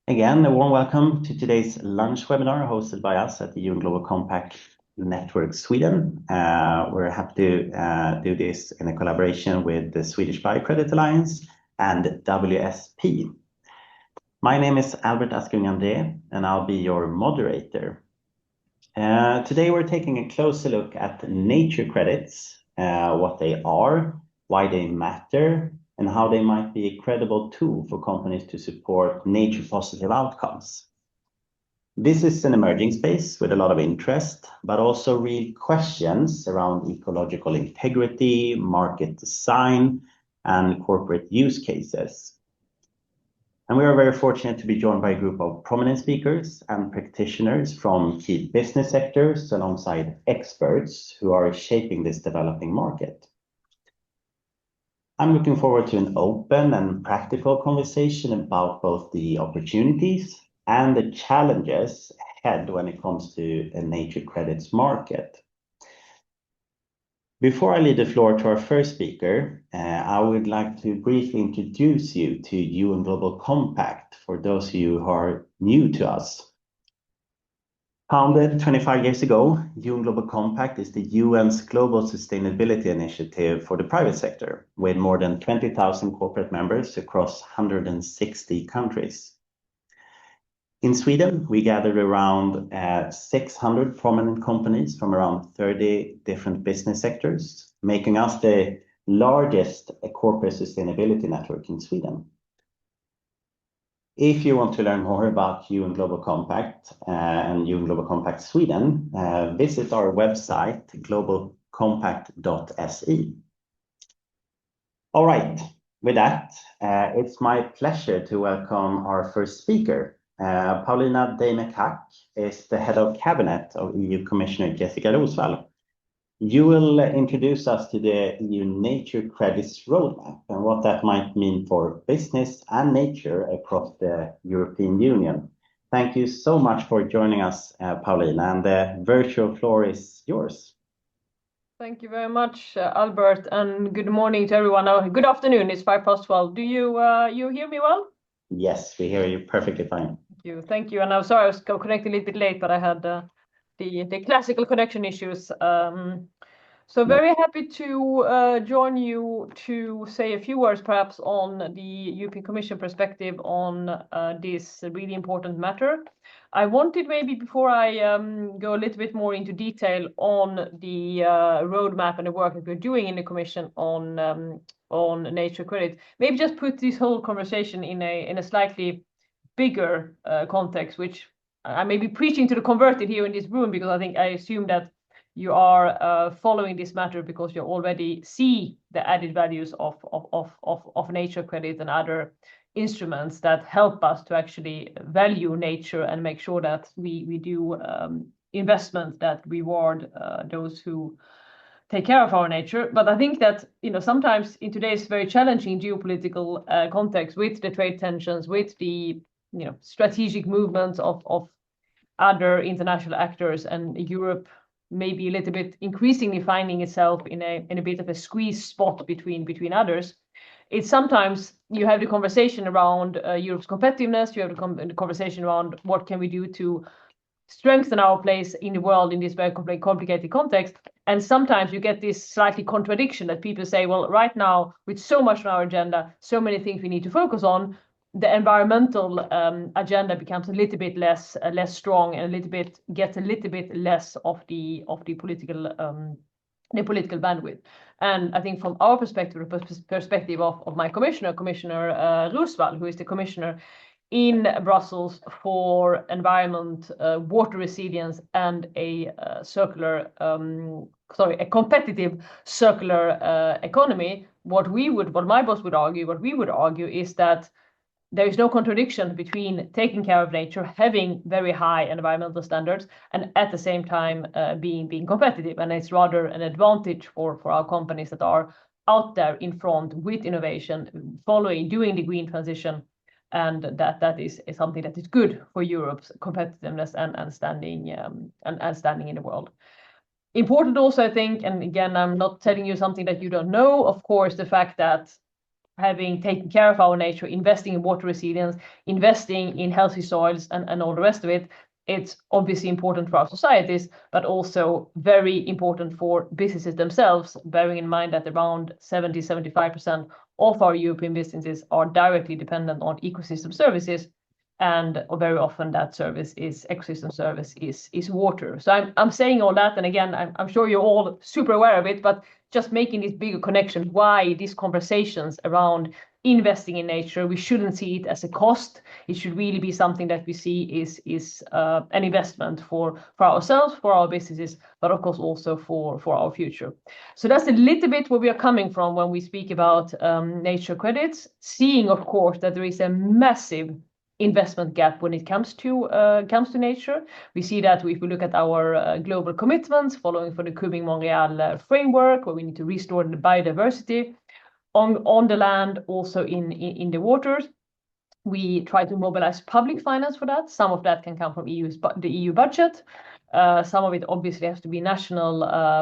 Again, a warm welcome to today's lunch webinar hosted by us at the UN Global Compact Network Sweden. We're happy to do this in a collaboration with the Swedish Biocredit Alliance and WSP. My name is Albert Askung André, and I'll be your moderator. Today we're taking a closer look at nature credits, what they are, why they matter, and how they might be a credible tool for companies to support nature positive outcomes. This is an emerging space with a lot of interest, but also real questions around ecological integrity, market design, and corporate use cases. And we are very fortunate to be joined by a group of prominent speakers and practitioners from key business sectors alongside experts who are shaping this developing market. I'm looking forward to an open and practical conversation about both the opportunities and the challenges ahead when it comes to the nature credits market. Before I leave the floor to our first speaker, I would like to briefly introduce you to UN Global Compact for those of you who are new to us. Founded 25 years ago, UN Global Compact is the UN's global sustainability initiative for the private sector, with more than 20,000 corporate members across 160 countries. In Sweden, we gathered around 600 prominent companies from around 30 different business sectors, making us the largest corporate sustainability network in Sweden. If you want to learn more about UN Global Compact and UN Global Compact Sweden, visit our website, globalcompact.se. All right, with that, it's my pleasure to welcome our first speaker. Paulina Dejmek-Hack is the head of cabinet of EU Commissioner Jessica Roswall. You will introduce us to the EU Nature Credits Roadmap and what that might mean for business and nature across the European Union. Thank you so much for joining us, Paulina, and the virtual floor is yours. Thank you very much, Albert, and good morning to everyone. Good afternoon, it's 12:05. Do you hear me well? Yes, we hear you perfectly fine. Thank you. And I'm sorry I was connecting a little bit late, but I had the classical connection issues. So very happy to join you to say a few words perhaps on the European Commission perspective on this really important matter. I wanted maybe before I go a little bit more into detail on the roadmap and the work that we're doing in the Commission on nature credit, maybe just put this whole conversation in a slightly bigger context, which I may be preaching to the converted here in this room, because I assume that you are following this matter because you already see the added values of nature credit and other instruments that help us to actually value nature and make sure that we do investments that reward those who take care of our nature. But I think that sometimes in today's very challenging geopolitical context, with the trade tensions, with the strategic movements of other international actors, and Europe maybe a little bit increasingly finding itself in a bit of a squeeze spot between others, it's sometimes you have the conversation around Europe's competitiveness, you have the conversation around what can we do to strengthen our place in the world in this very complicated context. And sometimes you get this slightly contradiction that people say, well, right now, with so much on our agenda, so many things we need to focus on, the environmental agenda becomes a little bit less strong, and gets a little bit less of the political bandwidth. And I think from our perspective of my Commissioner Roswall, who is the Commissioner in Brussels for environment, water resilience, and a competitive circular economy, what my boss would argue, what we would argue is that there is no contradiction between taking care of nature, having very high environmental standards, and at the same time being competitive. And it's rather an advantage for our companies that are out there in front with innovation, doing the green transition, and that is something that is good for Europe's competitiveness and standing in the world. Important also, I think, and again, I'm not telling you something that you don't know, of course, the fact that having taken care of our nature, investing in water resilience, investing in healthy soils and all the rest of it, it's obviously important for our societies, but also very important for businesses themselves, bearing in mind that around 70-75% of our European businesses are directly dependent on ecosystem services. And very often that ecosystem service is water. So I'm saying all that, and again, I'm sure you're all super aware of it, but just making these bigger connections, why these conversations around investing in nature, we shouldn't see it as a cost. It should really be something that we see is an investment for ourselves, for our businesses, but of course also for our future. So that's a little bit where we are coming from when we speak about nature credits, seeing of course that there is a massive investment gap when it comes to nature. We see that if we look at our global commitments following for the Kunming-Montreal framework, where we need to restore the biodiversity on the land, also in the waters. We try to mobilize public finance for that. Some of that can come from the EU budget. Some of it obviously has to be national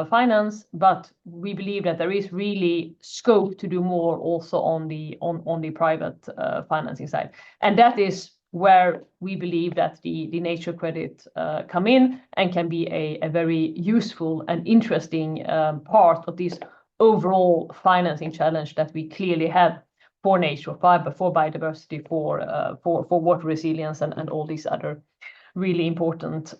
finance, but we believe that there is really scope to do more also on the private financing side. And that is where we believe that the nature credit come in and can be a very useful and interesting part of this overall financing challenge that we clearly have for nature, for biodiversity, for water resilience, and all these other really important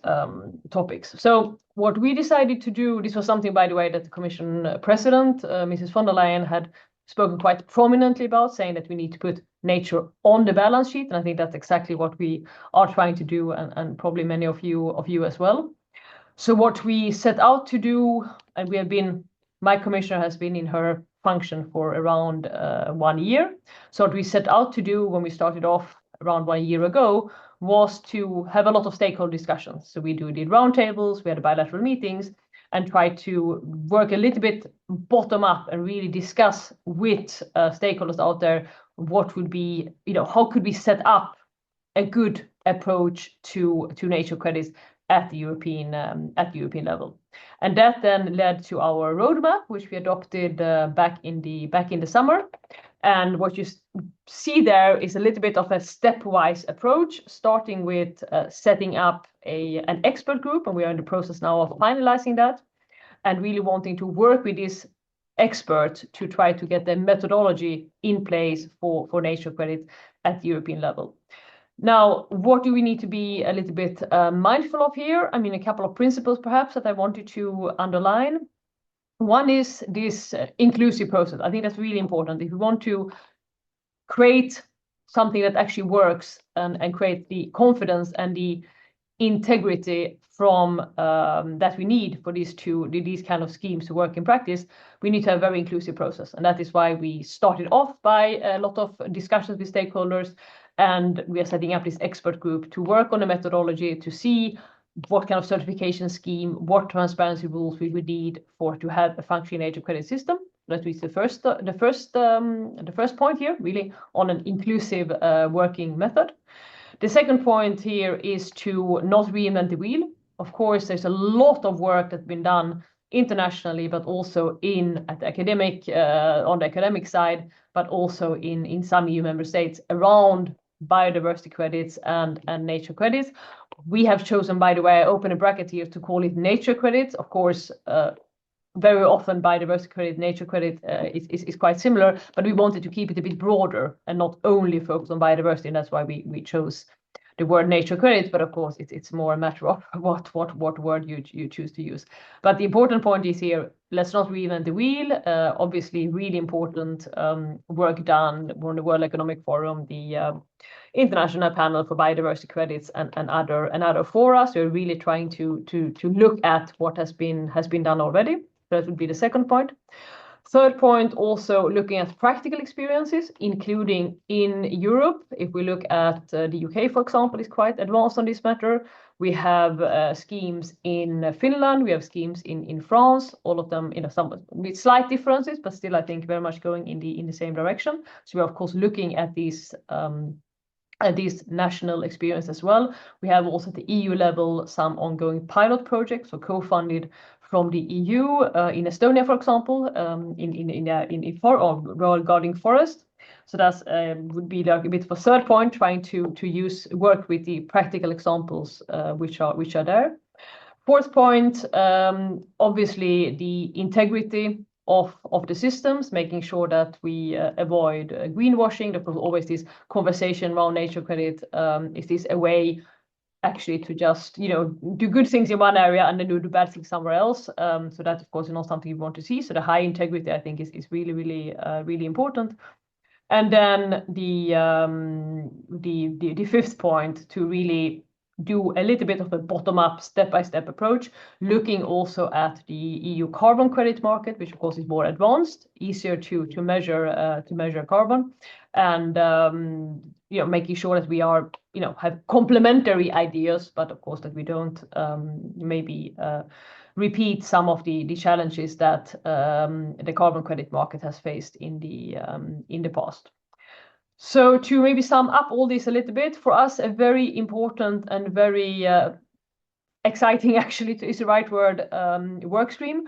topics. So what we decided to do, this was something, by the way, that the Commission President, Mrs. von der Leyen, had spoken quite prominently about, saying that we need to put nature on the balance sheet. And I think that's exactly what we are trying to do, and probably many of you as well. So what we set out to do, and my commissioner has been in her function for around 1 year. So what we set out to do when we started off around 1 year ago was to have a lot of stakeholder discussions. So we did roundtables, we had bilateral meetings, and try to work a little bit bottom up and really discuss with stakeholders out there what would be, how could we set up a good approach to nature credits at the European level. And that then led to our roadmap, which we adopted back in the summer. And what you see there is a little bit of a stepwise approach, starting with setting up an expert group, and we are in the process now of finalizing that, and really wanting to work with this expert to try to get the methodology in place for nature credit at the European level. Now, what do we need to be a little bit mindful of here? I mean, a couple of principles perhaps that I wanted to underline. One is this inclusive process. I think that's really important. If we want to create something that actually works and create the confidence and the integrity from that we need for these kind of schemes to work in practice, we need to have a very inclusive process. And that is why we started off by a lot of discussions with stakeholders, and we are setting up this expert group to work on a methodology to see what kind of certification scheme, what transparency rules we would need to have a functioning nature credit system. That is the first point here, really on an inclusive working method. The second point here is to not reinvent the wheel. Of course, there's a lot of work that's been done internationally, but also on the academic side, but also in some EU member states around biodiversity credits and nature credits. We have chosen, by the way, I open a bracket here, to call it nature credits. Of course, very often biodiversity credit, nature credit is quite similar, but we wanted to keep it a bit broader and not only focus on biodiversity, and that's why we chose the word nature credits. But of course, it's more a matter of what word you choose to use. But the important point is here, let's not reinvent the wheel. Obviously, really important work done on the World Economic Forum, the International Panel for Biodiversity Credits, and other fora. So we're really trying to look at what has been done already. That would be the second point. Third point, also looking at practical experiences, including in Europe. If we look at the UK, for example, is quite advanced on this matter. We have schemes in Finland, we have schemes in France, all of them some with slight differences, but still I think very much going in the same direction. So we're of course looking at these national experience as well. We have also at the EU level some ongoing pilot projects, so co-funded from the EU in Estonia, for example, regarding forest. So that's would be like a bit of a third point, trying to work with the practical examples which are there. Fourth point, obviously the integrity of the systems, making sure that we avoid greenwashing. There was always this conversation around nature credit. Is this a way actually to just do good things in one area and then do the bad things somewhere else? So that of course is not something we want to see. So the high integrity, I think, is really important. And then the fifth point, to really do a little bit of a bottom-up, step-by-step approach, looking also at the EU carbon credit market, which of course is more advanced, easier to measure carbon, and making sure that we are have complementary ideas, but of course that we don't maybe repeat some of the challenges that the carbon credit market has faced in the past. So to maybe sum up all this a little bit, for us, a very important and very exciting, actually is the right word, work stream.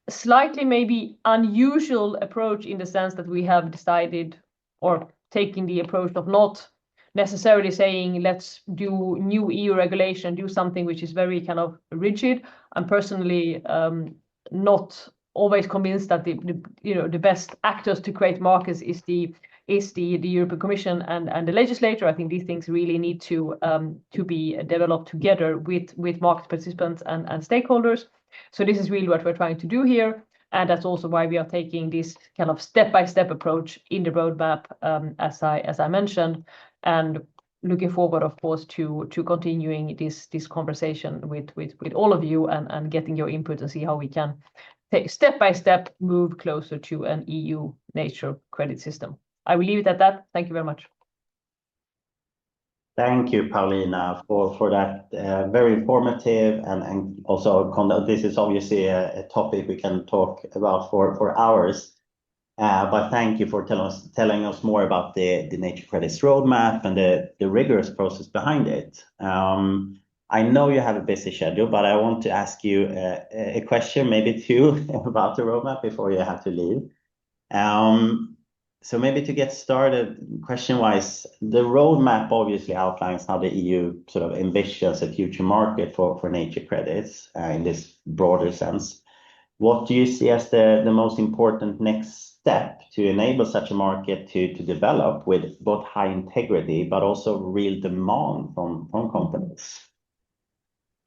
Slightly maybe unusual approach in the sense that we have decided or taking the approach of not necessarily saying let's do new EU regulation, do something which is very kind of rigid. I'm personally not always convinced that the best actors to create markets is the European Commission and the legislator. I think these things really need to be developed together with market participants and stakeholders. So this is really what we're trying to do here. And that's also why we are taking this kind of step-by-step approach in the roadmap, as I mentioned, and looking forward, of course, to continuing this conversation with all of you and getting your input and see how we can take step-by-step move closer to an EU nature credit system. I will leave it at that. Thank you very much. Thank you, Paulina, for that very informative and also this is obviously a topic we can talk about for hours. But thank you for telling us more about the nature credits roadmap and the rigorous process behind it. I know you have a busy schedule, but I want to ask you a question, maybe two, about the roadmap before you have to leave. So maybe to get started, question-wise, the roadmap obviously outlines how the EU sort of envisions a future market for nature credits in this broader sense. What do you see as the most important next step to enable such a market to develop with both high integrity but also real demand from companies?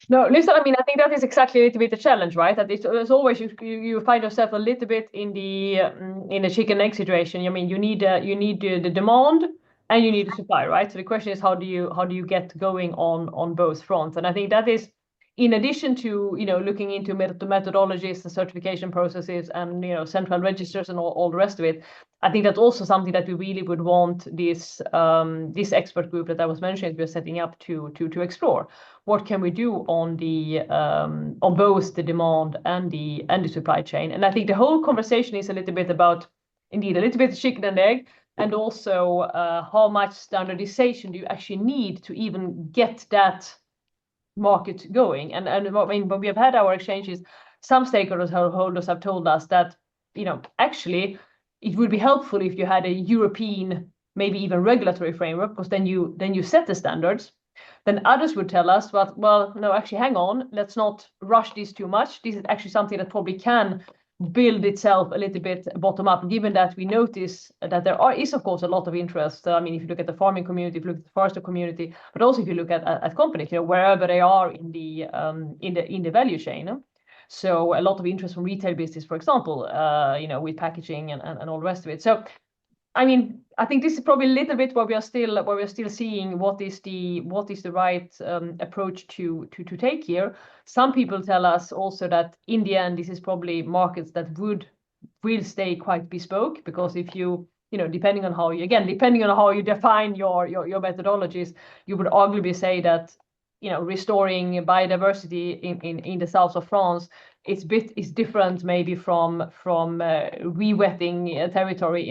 No, listen, I mean, I think that is exactly a little bit the challenge, right? That it's always you find yourself a little bit in the chicken egg situation. I mean, you need the demand and you need the supply, right? So the question is how do you get going on both fronts? And I think that is, in addition to looking into methodologies, the certification processes, and central registers and all the rest of it. I think that's also something that we really would want this expert group that I was mentioning we're setting up to explore. What can we do on both the demand and the supply chain? And I think the whole conversation is a little bit about, indeed, a little bit of chicken and egg, and also how much standardization do you actually need to even get that market going. And I mean, when we have had our exchanges, some stakeholders have told us that actually it would be helpful if you had a European, maybe even regulatory framework, because then you set the standards. Then others would tell us, well, no, actually, hang on, let's not rush this too much. This is actually something that probably can build itself a little bit bottom up, given that we notice that is of course a lot of interest. I mean, if you look at the farming community, if you look at the forester community, but also if you look at companies, wherever they are in the value chain. So a lot of interest from retail business, for example, with packaging and all the rest of it. So I mean, I think this is probably a little bit where we are still seeing what is the right approach to take here. Some people tell us also that in the end, this is probably markets that will stay quite bespoke, because if depending on how you define your methodologies, you would arguably say that restoring biodiversity in the south of France is different maybe from re-wetting territory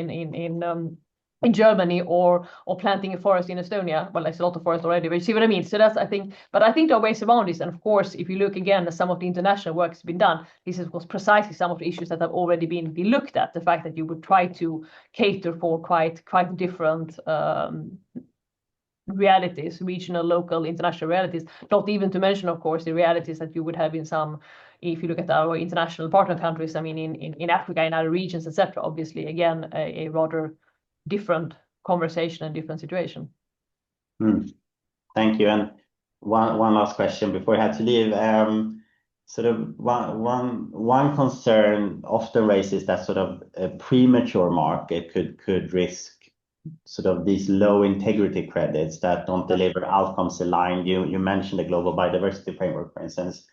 in Germany or planting a forest in Estonia. Well, there's a lot of forest already, but you see what I mean. So that's, I think, but I think there are ways around this. And of course, if you look again at some of the international work that's been done, this was precisely some of the issues that have already been looked at. The fact that you would try to cater for quite different realities, regional, local, international realities, not even to mention, of course, the realities that you would have in some, if you look at our international partner countries, I mean, in Africa, in other regions, etc. Obviously, again, a rather different conversation and different situation. Thank you. And one last question before I had to leave. Sort of one concern often raises that sort of a premature market could risk sort of these low integrity credits that don't deliver outcomes aligned. You mentioned the Global Biodiversity Framework, for instance.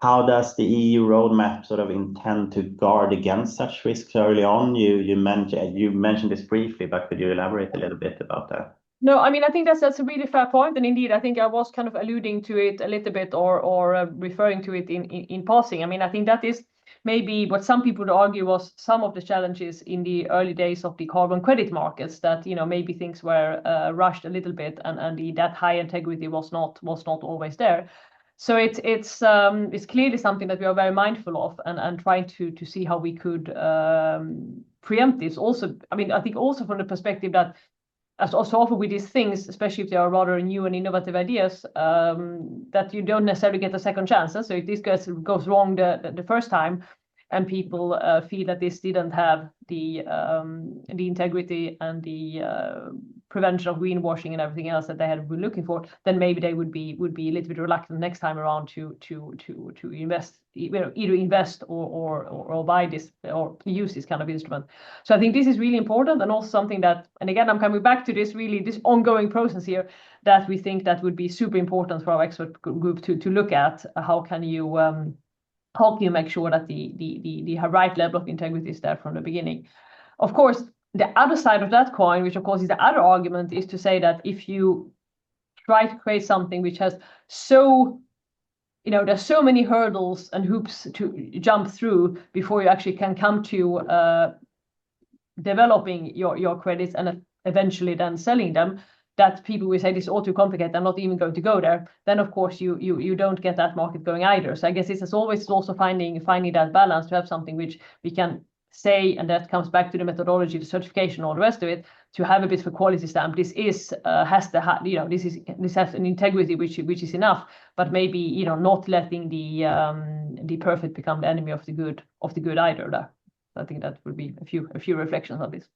How does the EU roadmap sort of intend to guard against such risks early on? You mentioned this briefly, but could you elaborate a little bit about that? No, I mean, I think that's a really fair point, and indeed, I think I was kind of alluding to it a little bit, or referring to it in passing. I mean, I think that is maybe what some people would argue was some of the challenges in the early days of the carbon credit markets, that maybe things were rushed a little bit, and that high integrity was not always there. So it's clearly something that we are very mindful of, and trying to see how we could preempt this. Also, I mean, I think also from the perspective that, as also often with these things, especially if they are rather new and innovative ideas, that you don't necessarily get a second chance. So if this goes wrong the first time, and people feel that this didn't have the integrity and the prevention of greenwashing and everything else that they had been looking for, then maybe they would be a little bit reluctant next time around to invest, either invest or buy this or use this kind of instrument. So I think this is really important, and also something that, and again, I'm coming back to this ongoing process here, that we think that would be super important for our expert group to look at. How can you make sure that the right level of integrity is there from the beginning? Of course, the other side of that coin, which of course is the other argument, is to say that if you try to create something which has there's so many hurdles and hoops to jump through before you actually can come to developing your credits and eventually then selling them, that people will say this is all too complicated, I'm not even going to go there. Then of course you don't get that market going either. So I guess it's always also finding that balance, to have something which we can say, and that comes back to the methodology, the certification, all the rest of it, to have a bit of a quality stamp. This is has an integrity which is enough, but maybe not letting the perfect become the enemy of the good either. There, I think that would be a few reflections on this.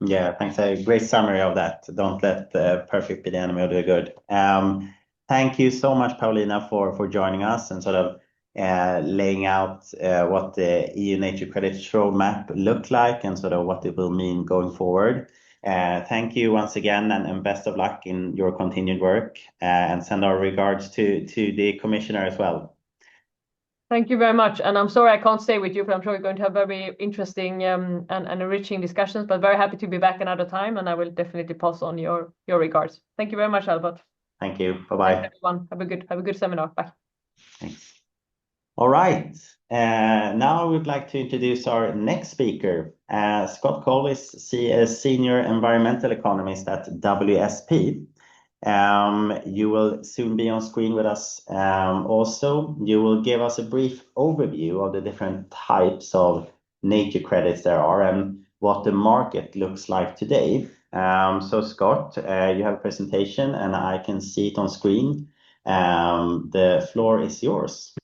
Yeah, thanks. A great summary of that. Don't let the perfect be the enemy of the good. Thank you so much, Paulina, for joining us and sort of laying out what the EU Nature Credits roadmap look like and sort of what it will mean going forward. Thank you once again, and best of luck in your continued work, and send our regards to the Commissioner as well. Thank you very much. And I'm sorry I can't stay with you, but I'm sure we're going to have very interesting and enriching discussions, but very happy to be back another time, and I will definitely pass on your regards. Thank you very much, Albert. Thank you. Bye-bye. Thanks, everyone. Have a good seminar. Bye. Thanks. All right. Now I would like to introduce our next speaker. Scott Cole is a senior environmental economist at WSP. You will soon be on screen with us. Also, you will give us a brief overview of the different types of nature credits there are and what the market looks like today. So Scott, you have a presentation and I can see it on screen. The floor is yours.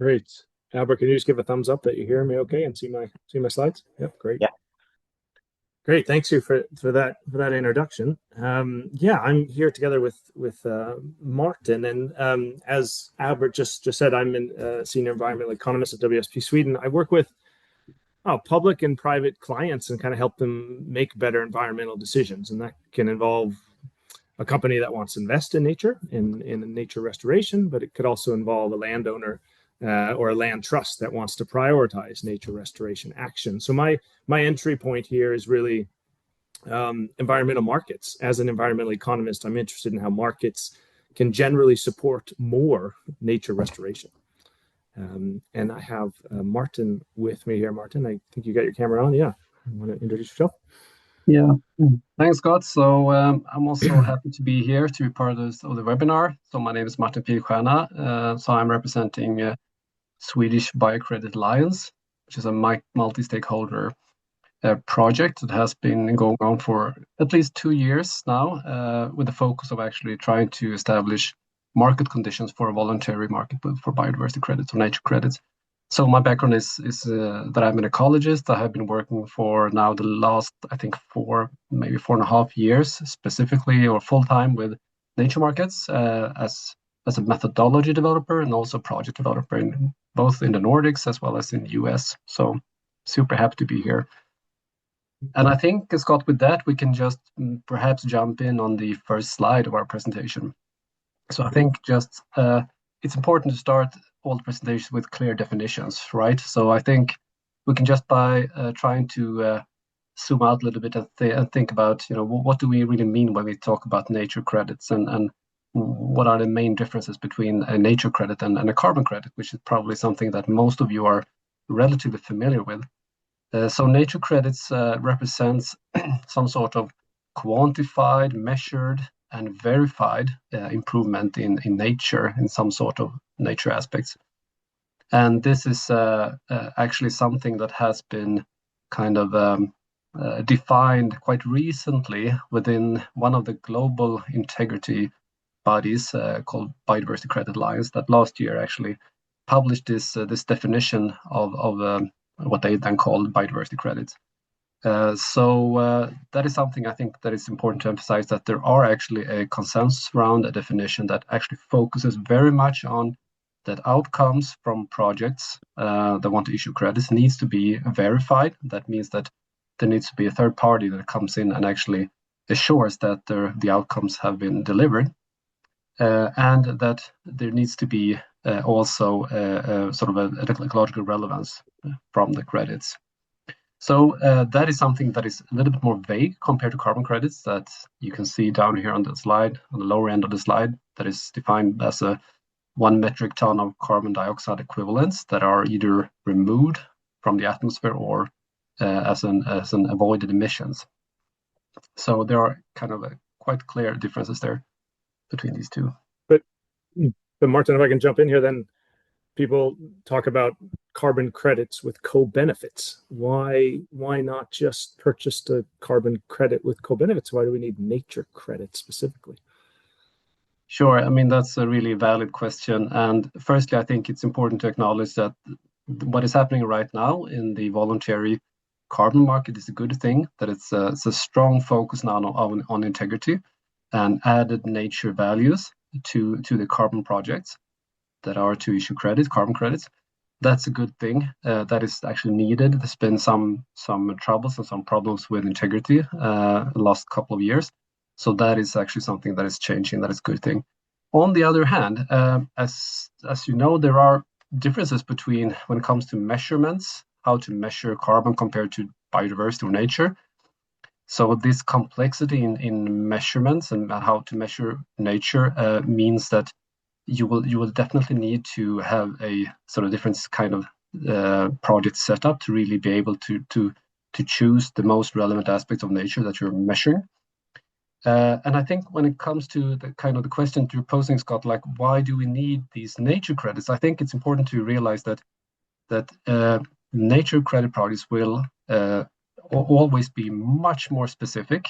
Great. Albert, can you just give a thumbs up that you hear me okay and see my slides? Yep, great. Yeah. Great, thanks you for that introduction. Yeah, I'm here together with Martin, and as Albert just said, I'm a senior environmental economist at WSP Sweden. I work with public and private clients and kind of help them make better environmental decisions, and that can involve a company that wants to invest in nature, in nature restoration, but it could also involve a landowner or a land trust that wants to prioritize nature restoration action. So my entry point here is really environmental markets. As an environmental economist, I'm interested in how markets can generally support more nature restoration. And I have Martin with me here. Martin, I think you got your camera on. Yeah, you want to introduce yourself? Yeah, thanks, Scott. So I'm also happy to be here to be part of the webinar. So my name is Martin Pilstjärna. So I'm representing Swedish Biocredit Alliance, which is a multi-stakeholder project that has been going on for at least 2 years now, with the focus of actually trying to establish market conditions for a voluntary market for biodiversity credits or nature credits. So my background is that I'm an ecologist. I have been working for now the last, I think, maybe 4.5 years, specifically or full time with nature markets as a methodology developer and also project developer both in the Nordics as well as in the US. So super happy to be here. And I think, Scott, with that, we can just perhaps jump in on the first slide of our presentation. So I think just it's important to start all the presentations with clear definitions, right? So I think we can just by trying to zoom out a little bit and think about, what do we really mean when we talk about nature credits and what are the main differences between a nature credit and a carbon credit, which is probably something that most of you are relatively familiar with. So nature credits represents some sort of quantified, measured, and verified improvement in nature, in some sort of nature aspects. And this is actually something that has been kind of defined quite recently within one of the global integrity bodies called Biodiversity Credit Alliance, that last year actually published this definition of what they then called biodiversity credits. So that is something I think that is important to emphasize, that there are actually a consensus around a definition that actually focuses very much on that outcomes from projects that want to issue credits needs to be verified. That means that there needs to be a third party that comes in and actually assures that the outcomes have been delivered, and that there needs to be also sort of an ecological relevance from the credits. So that is something that is a little bit more vague compared to carbon credits that you can see down here on the slide, on the lower end of the slide, that is defined as 1 metric ton of carbon dioxide equivalents that are either removed from the atmosphere or as an avoided emissions. So there are kind of quite clear differences there between these two. But Martin, if I can jump in here, then people talk about carbon credits with co-benefits. Why not just purchase the carbon credit with co-benefits? Why do we need nature credits specifically? Sure. I mean, that's a really valid question. And firstly, I think it's important to acknowledge that what is happening right now in the voluntary carbon market is a good thing, that it's a strong focus now on integrity and added nature values to the carbon projects that are to issue carbon credits. That's a good thing. That is actually needed. There's been some troubles and some problems with integrity the last couple of years. So that is actually something that is changing. That is a good thing. On the other hand, as you know, there are differences between when it comes to measurements, how to measure carbon compared to biodiversity or nature. So this complexity in measurements and how to measure nature means that you will definitely need to have a sort of different kind of project setup to really be able to choose the most relevant aspects of nature that you're measuring. And I think when it comes to the kind of the question you're posing, Scott, like why do we need these nature credits? I think it's important to realize that nature credit projects will always be much more specific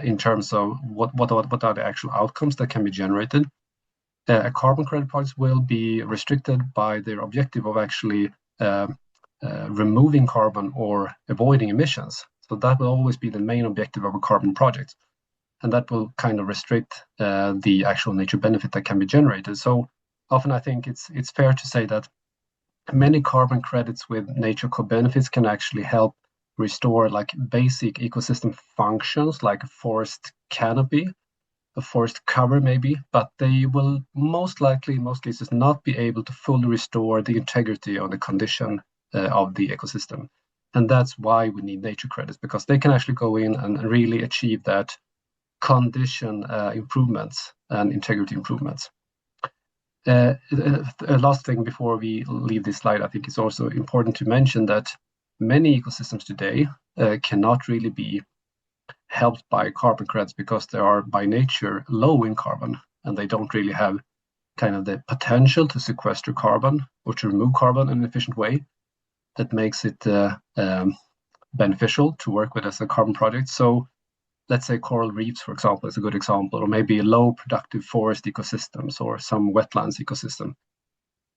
in terms of what are the actual outcomes that can be generated. A carbon credit projects will be restricted by their objective of actually removing carbon or avoiding emissions. So that will always be the main objective of a carbon project. And that will kind of restrict the actual nature benefit that can be generated. So often I think it's fair to say that many carbon credits with nature co-benefits can actually help restore like basic ecosystem functions like a forest canopy, a forest cover maybe, but they will most likely in most cases not be able to fully restore the integrity or the condition of the ecosystem. And that's why we need nature credits, because they can actually go in and really achieve that condition improvements and integrity improvements. Last thing before we leave this slide, I think it's also important to mention that many ecosystems today cannot really be helped by carbon credits because they are by nature low in carbon, and they don't really have kind of the potential to sequester carbon or to remove carbon in an efficient way that makes it beneficial to work with as a carbon project. So let's say coral reefs, for example, is a good example, or maybe low productive forest ecosystems or some wetlands ecosystem.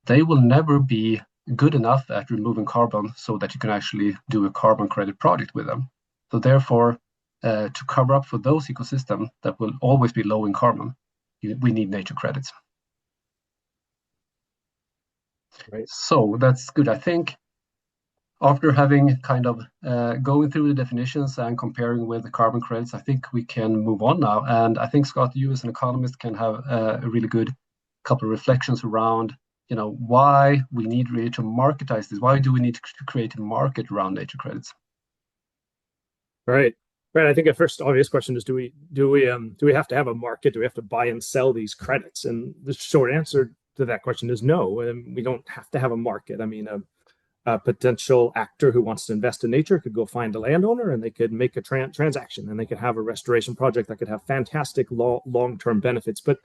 They will never be good enough at removing carbon so that you can actually do a carbon credit project with them. So therefore, to cover up for those ecosystems that will always be low in carbon, we need nature credits. Right. So that's good. I think after having kind of going through the definitions and comparing with the carbon credits, I think we can move on now. And I think, Scott, you as an economist can have a really good couple of reflections around, why we need really to marketize this. Why do we need to create a market around nature credits? Right. I think a first obvious question is, do we have to have a market? Do we have to buy and sell these credits? And the short answer to that question is no. We don't have to have a market. I mean, a potential actor who wants to invest in nature could go find a landowner and they could make a transaction, and they could have a restoration project that could have fantastic long-term benefits. But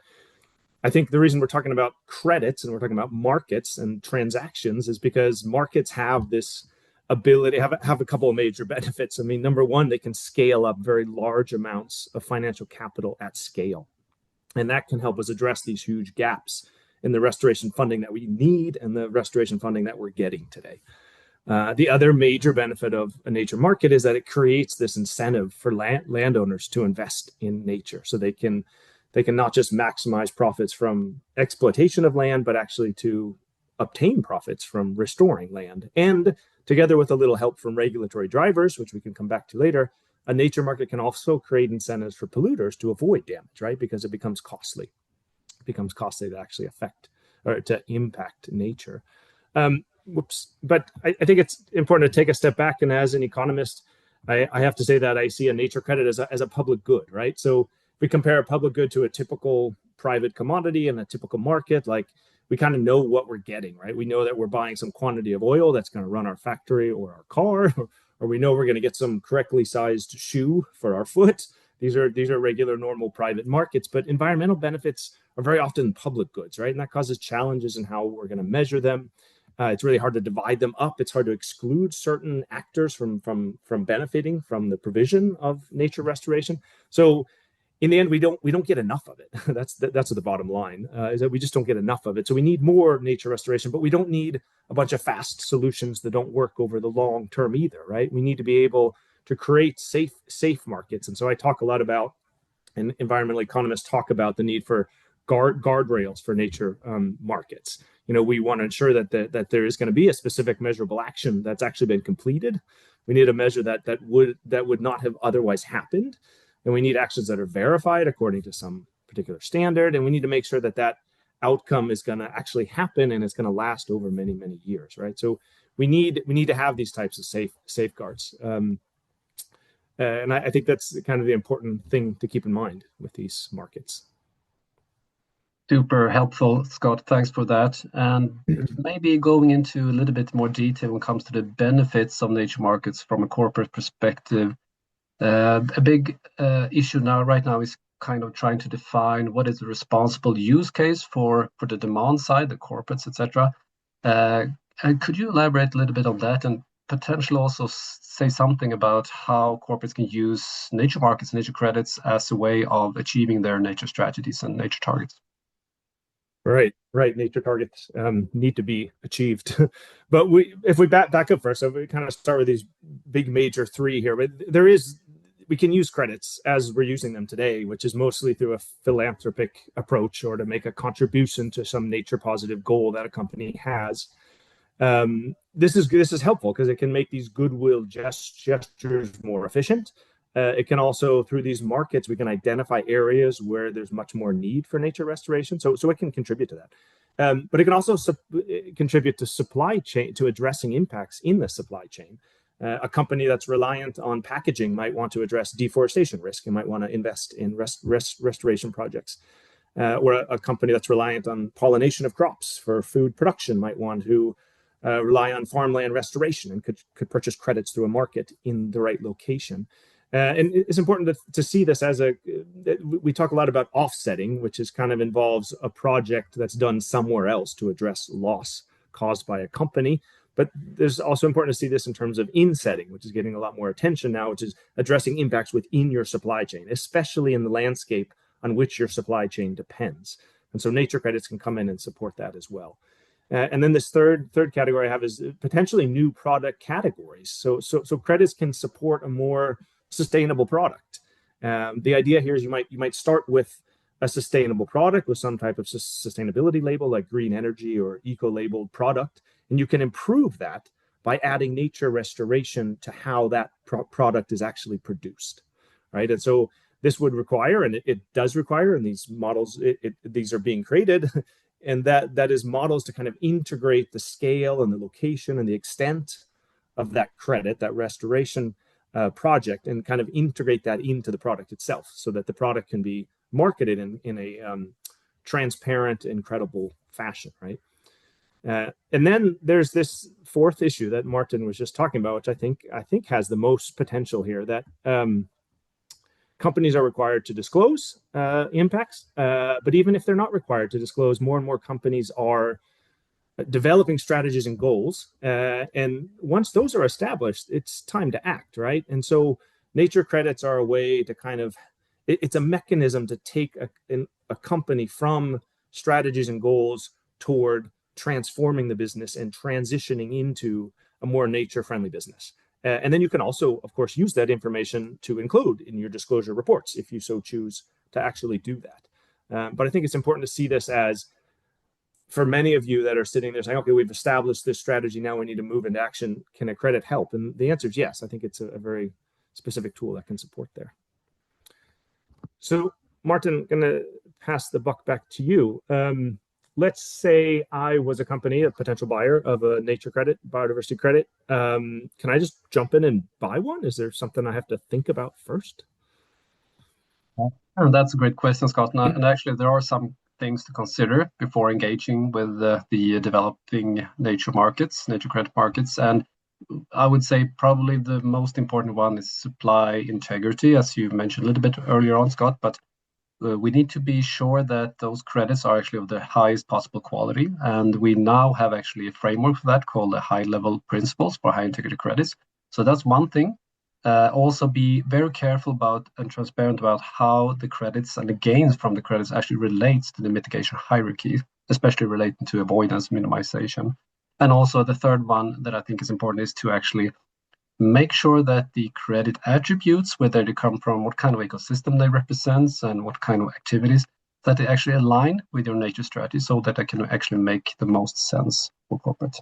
I think the reason we're talking about credits and we're talking about markets and transactions is because markets have this ability, have a couple of major benefits. I mean, number one, they can scale up very large amounts of financial capital at scale. And that can help us address these huge gaps in the restoration funding that we need and the restoration funding that we're getting today. The other major benefit of a nature market is that it creates this incentive for landowners to invest in nature. So they can not just maximize profits from exploitation of land, but actually to obtain profits from restoring land. And together with a little help from regulatory drivers, which we can come back to later, a nature market can also create incentives for polluters to avoid damage, right? Because it becomes costly. It becomes costly to actually affect or to impact nature. But I think it's important to take a step back. And as an economist, I have to say that I see a nature credit as a public good, right? So if we compare a public good to a typical private commodity in a typical market, like we kind of know what we're getting, right? We know that we're buying some quantity of oil that's going to run our factory or our car, or we know we're going to get some correctly sized shoe for our foot. These are regular, normal private markets, but environmental benefits are very often public goods, right? And that causes challenges in how we're going to measure them. It's really hard to divide them up. It's hard to exclude certain actors from benefiting from the provision of nature restoration. So in the end, we don't get enough of it. That's the bottom line, is that we just don't get enough of it. So we need more nature restoration, but we don't need a bunch of fast solutions that don't work over the long term either, right? We need to be able to create safe markets. And so I talk a lot about, and environmental economists talk about the need for guardrails for nature markets. We want to ensure that there is going to be a specific measurable action that's actually been completed. We need a measure that would not have otherwise happened. And we need actions that are verified according to some particular standard. And we need to make sure that outcome is going to actually happen and it's going to last over many, many years, right? So we need to have these types of safeguards. And I think that's kind of the important thing to keep in mind with these markets. Super helpful, Scott. Thanks for that. And maybe going into a little bit more detail when it comes to the benefits of nature markets from a corporate perspective. A big issue right now is kind of trying to define what is the responsible use case for the demand side, the corporates, etc. And could you elaborate a little bit on that and potentially also say something about how corporates can use nature markets, nature credits as a way of achieving their nature strategies and nature targets? Right. Nature targets need to be achieved. But if we back up first, so we kind of start with these big major three here. But we can use credits as we're using them today, which is mostly through a philanthropic approach or to make a contribution to some nature positive goal that a company has. This is helpful because it can make these goodwill gestures more efficient. It can also, through these markets, we can identify areas where there's much more need for nature restoration. So it can contribute to that. But it can also contribute to supply chain, to addressing impacts in the supply chain. A company that's reliant on packaging might want to address deforestation risk and might want to invest in restoration projects. Or a company that's reliant on pollination of crops for food production might want to rely on farmland restoration and could purchase credits through a market in the right location. And it's important to see this as we talk a lot about offsetting, which is kind of involves a project that's done somewhere else to address loss caused by a company. But there's also important to see this in terms of insetting, which is getting a lot more attention now, which is addressing impacts within your supply chain, especially in the landscape on which your supply chain depends. And so nature credits can come in and support that as well. And then this third category I have is potentially new product categories. So credits can support a more sustainable product. The idea here is you might start with a sustainable product with some type of sustainability label like green energy or eco-labeled product, and you can improve that by adding nature restoration to how that product is actually produced, right? And so this would require, and it does require, and these models, these are being created, and that is models to kind of integrate the scale and the location and the extent of that credit, that restoration project, and kind of integrate that into the product itself so that the product can be marketed in a transparent and credible fashion, right? And then there's this fourth issue that Martin was just talking about, which I think has the most potential here, that companies are required to disclose impacts, but even if they're not required to disclose, more and more companies are developing strategies and goals. And once those are established, it's time to act, right? And so nature credits are a way to kind of, it's a mechanism to take a company from strategies and goals toward transforming the business and transitioning into a more nature-friendly business. And then you can also, of course, use that information to include in your disclosure reports if you so choose to actually do that. But I think it's important to see this as, for many of you that are sitting there saying, okay, we've established this strategy, now we need to move into action. Can a credit help? And the answer is yes. I think it's a very specific tool that can support there. So Martin, I'm going to pass the buck back to you. Let's say I was a company, a potential buyer of a nature credit, biodiversity credit. Can I just jump in and buy one? Is there something I have to think about first? And that's a great question, Scott. And actually, there are some things to consider before engaging with the developing nature credit markets. And I would say probably the most important one is supply integrity, as you mentioned a little bit earlier on, Scott. But we need to be sure that those credits are actually of the highest possible quality. And we now have actually a framework for that called the high-level principles for high integrity credits. So that's one thing. Also be very careful about and transparent about how the credits and the gains from the credits actually relates to the mitigation hierarchy, especially relating to avoidance minimization. And also the third one that I think is important is to actually make sure that the credit attributes, whether they come from what kind of ecosystem they represent and what kind of activities, that they actually align with your nature strategy so that they can actually make the most sense for corporate.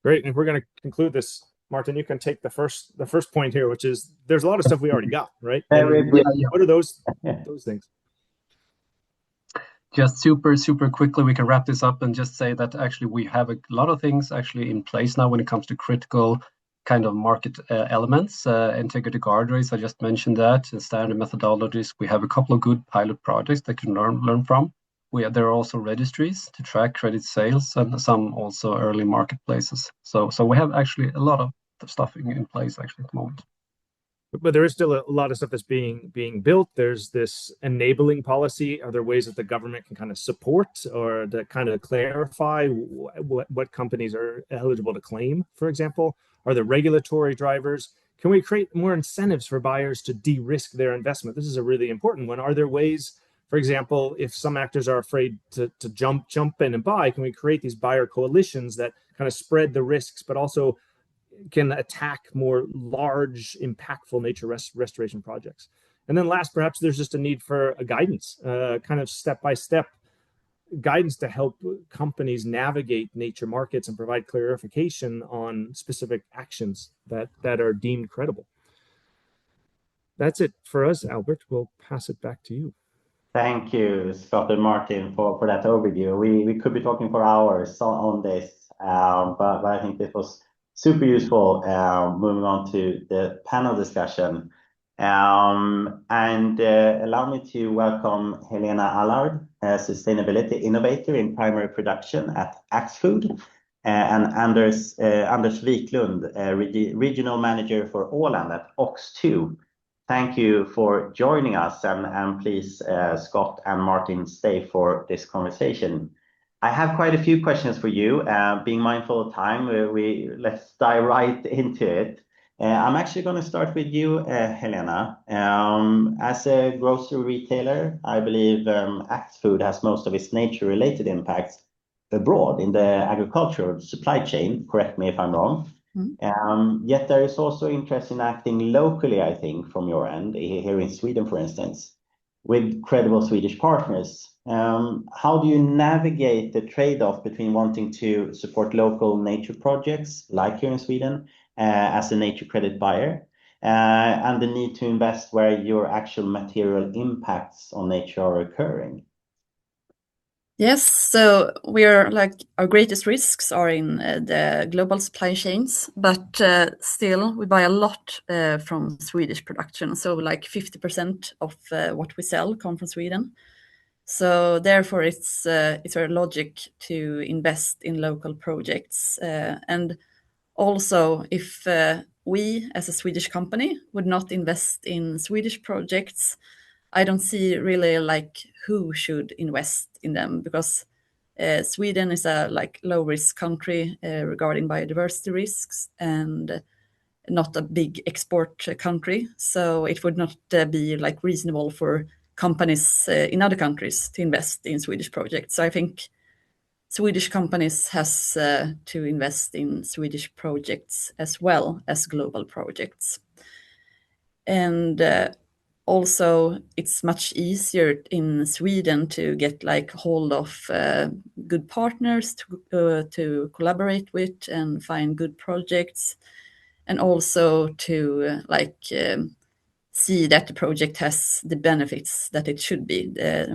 Great. And if we're going to conclude this, Martin, you can take the first point here, which is there's a lot of stuff we already got, right? What are those things? Just super quickly, we can wrap this up and just say that actually we have a lot of things actually in place now when it comes to critical kind of market elements, integrity guardrails. I just mentioned that, and standard methodologies. We have a couple of good pilot projects that you can learn from. There are also registries to track credit sales and some also early marketplaces. So we have actually a lot of stuff in place actually at the moment. But there is still a lot of stuff that's being built. There's this enabling policy. Are there ways that the government can kind of support or to kind of clarify what companies are eligible to claim, for example? Are there regulatory drivers? Can we create more incentives for buyers to de-risk their investment? This is a really important one. Are there ways, for example, if some actors are afraid to jump in and buy, can we create these buyer coalitions that kind of spread the risks, but also can attack more large, impactful nature restoration projects? And then last, perhaps there's just a need for a guidance, kind of step-by-step guidance to help companies navigate nature markets and provide clarification on specific actions that are deemed credible. That's it for us, Albert. We'll pass it back to you. Thank you, Scott and Martin, for that overview. We could be talking for hours on this, but I think this was super useful. Moving on to the panel discussion, and allow me to welcome Helena Allard, a sustainability innovator in primary production at Axfood. and Anders Wiklund, Regional Manager for Åland at OX2. Thank you for joining us, and please, Scott and Martin, stay for this conversation. I have quite a few questions for you. Being mindful of time, let's dive right into it. I'm actually going to start with you, Helena. As a grocery retailer, I believe Axfood has most of its nature-related impacts abroad in the agricultural supply chain. Correct me if I'm wrong. Yet there is also interest in acting locally, I think, from your end, here in Sweden, for instance, with credible Swedish partners. How do you navigate the trade-off between wanting to support local nature projects, like here in Sweden, as a nature credit buyer, and the need to invest where your actual material impacts on nature are occurring? Yes, so we're like our greatest risks are in the global supply chains, but still we buy a lot from Swedish production. So like 50% of what we sell come from Sweden. So therefore, it's very logic to invest in local projects. And also, if we as a Swedish company would not invest in Swedish projects, I don't see really like who should invest in them, because Sweden is a like low risk country regarding biodiversity risks and not a big export country. So it would not be like reasonable for companies in other countries to invest in Swedish projects. So I think Swedish companies has to invest in Swedish projects as well as global projects. And also, it's much easier in Sweden to get like hold of good partners to collaborate with and find good projects, and also to see that the project has the benefits that it should be,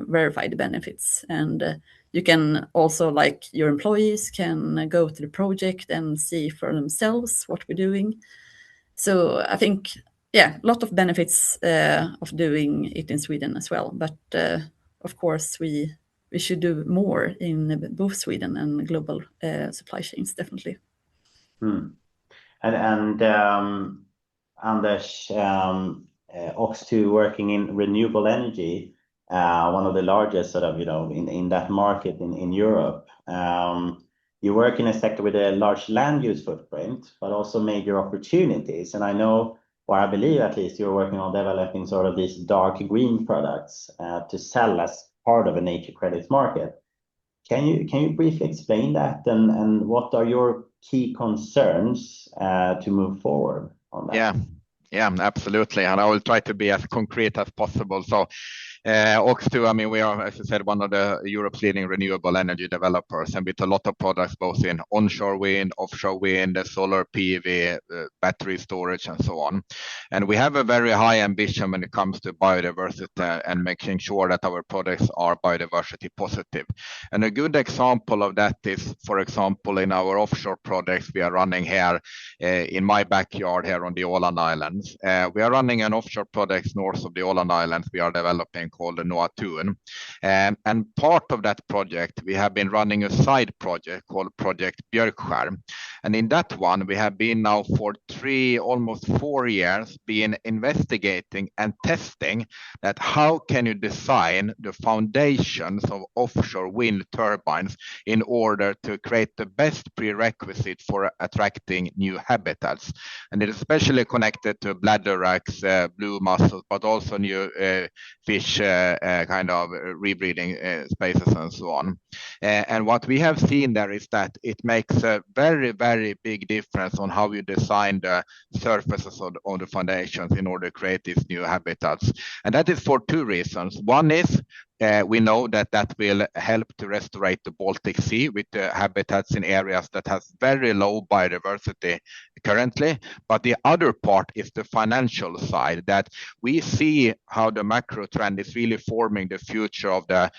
verify the benefits. And you can also, like, your employees can go to the project and see for themselves what we're doing. So I think, yeah, a lot of benefits of doing it in Sweden as well. But of course, we should do more in both Sweden and global supply chains, definitely. And Anders, OX2 working in renewable energy, one of the largest sort of, in that market in Europe. You work in a sector with a large land use footprint, but also major opportunities. And I know, or I believe at least, you're working on developing sort of these dark green products to sell as part of a nature credits market. Can you briefly explain that, and what are your key concerns to move forward on that? Yeah, absolutely. And I will try to be as concrete as possible. So OX2, I mean, we are, as I said, one of the Europe's leading renewable energy developers, and with a lot of products both in onshore wind, offshore wind, solar PV, battery storage, and so on. And we have a very high ambition when it comes to biodiversity and making sure that our products are biodiversity positive. And a good example of that is, for example, in our offshore projects we are running here in my backyard here on the Åland Islands. We are running an offshore project north of the Åland Islands we are developing called the Noatun. And part of that project, we have been running a side project called Project Björkskärm. And in that one, we have been now for almost 4 years, been investigating and testing that how can you design the foundations of offshore wind turbines in order to create the best prerequisite for attracting new habitats. And it is especially connected to bladderwracks, blue mussels, but also new fish kind of rebreeding spaces and so on. And what we have seen there is that it makes a very, very big difference on how you design the surfaces of the foundations in order to create these new habitats. And that is for 2 reasons. One is we know that will help to restore the Baltic Sea with the habitats in areas that has very low biodiversity currently. But the other part is the financial side, that we see how the macro trend is really forming the future of the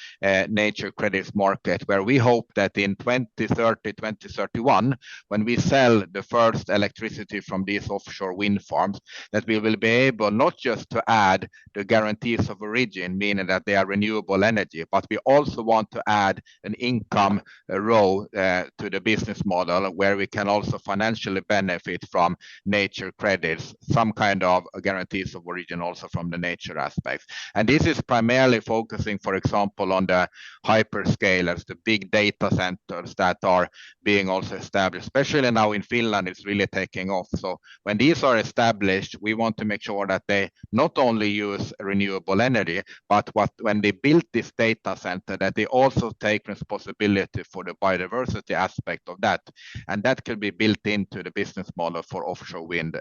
nature credits market where we hope that in 2030, 2031, when we sell the first electricity from these offshore wind farms, that we will be able not just to add the guarantees of origin, meaning that they are renewable energy, but we also want to add an income row to the business model where we can also financially benefit from nature credits, some kind of guarantees of origin also from the nature aspects. And this is primarily focusing, for example, on the hyperscalers, the big data centers that are being also established, especially now in Finland, it's really taking off. So when these are established, we want to make sure that they not only use renewable energy, but when they build this data center, that they also take responsibility for the biodiversity aspect of that. And that could be built into the business model for offshore wind,